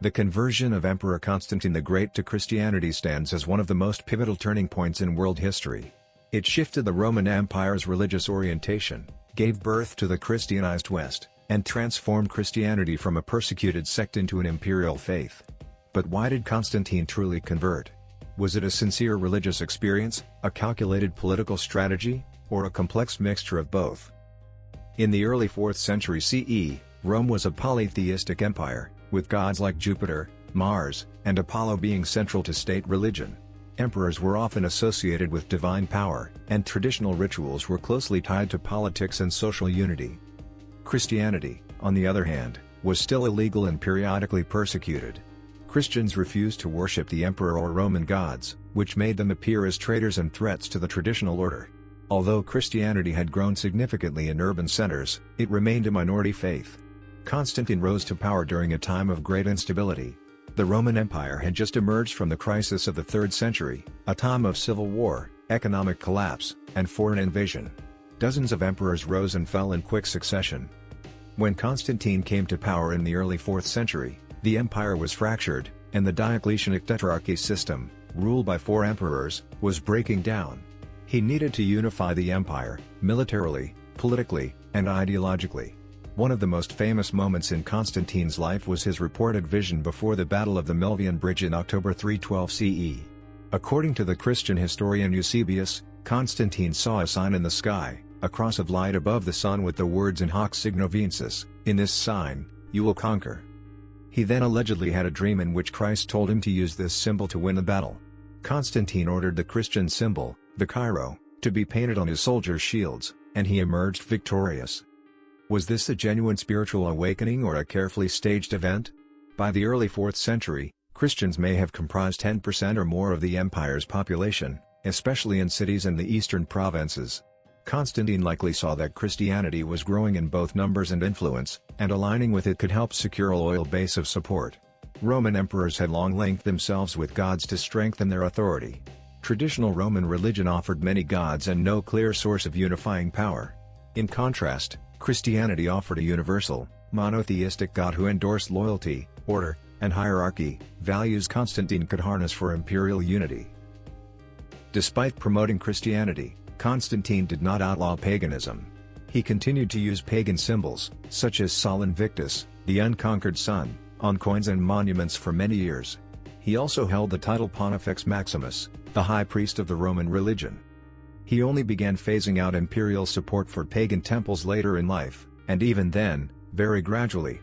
The conversion of Emperor Constantine the Great to Christianity stands as one of the most pivotal turning points in world history. It shifted the Roman Empire's religious orientation, gave birth to the Christianized West, and transformed Christianity from a persecuted sect into an imperial faith. But why did Constantine truly convert? Was it a sincere religious experience, a calculated political strategy, or a complex mixture of both? In the early 4th century CE, Rome was a polytheistic empire, with gods like Jupiter, Mars, and Apollo being central to state religion. Emperors were often associated with divine power, and traditional rituals were closely tied to politics and social unity. Christianity, on the other hand, was still illegal and periodically persecuted. Christians refused to worship the emperor or Roman gods, which made them appear as traitors and threats to the traditional order. Although Christianity had grown significantly in urban centers, it remained a minority faith. Constantine rose to power during a time of great instability. The Roman Empire had just emerged from the crisis of the 3rd century, a time of civil war, economic collapse, and foreign invasion. Dozens of emperors rose and fell in quick succession. When Constantine came to power in the early 4th century, the empire was fractured, and the Diocletianic tetrarchy system, ruled by 4 emperors, was breaking down. He needed to unify the empire, militarily, politically, and ideologically. One of the most famous moments in Constantine's life was his reported vision before the Battle of the Milvian Bridge in October 312 CE. According to the Christian historian Eusebius, Constantine saw a sign in the sky, a cross of light above the sun with the words in hoc signo vinces, "In this sign, you will conquer." He then allegedly had a dream in which Christ told him to use this symbol to win the battle. Constantine ordered the Christian symbol, the Chi, to be painted on his soldiers' shields, and he emerged victorious. Was this a genuine spiritual awakening or a carefully staged event? By the early 4th century, Christians may have comprised 10% or more of the empire's population, especially in cities and the eastern provinces. Constantine likely saw that Christianity was growing in both numbers and influence, and aligning with it could help secure a loyal base of support. Roman emperors had long linked themselves with gods to strengthen their authority. Traditional Roman religion offered many gods and no clear source of unifying power. In contrast, Christianity offered a universal, monotheistic God who endorsed loyalty, order, and hierarchy, values Constantine could harness for imperial unity. Despite promoting Christianity, Constantine did not outlaw paganism. He continued to use pagan symbols, such as Sol Invictus, the unconquered sun, on coins and monuments for many years. He also held the title Pontifex Maximus, the high priest of the Roman religion. He only began phasing out imperial support for pagan temples later in life, and even then, very gradually.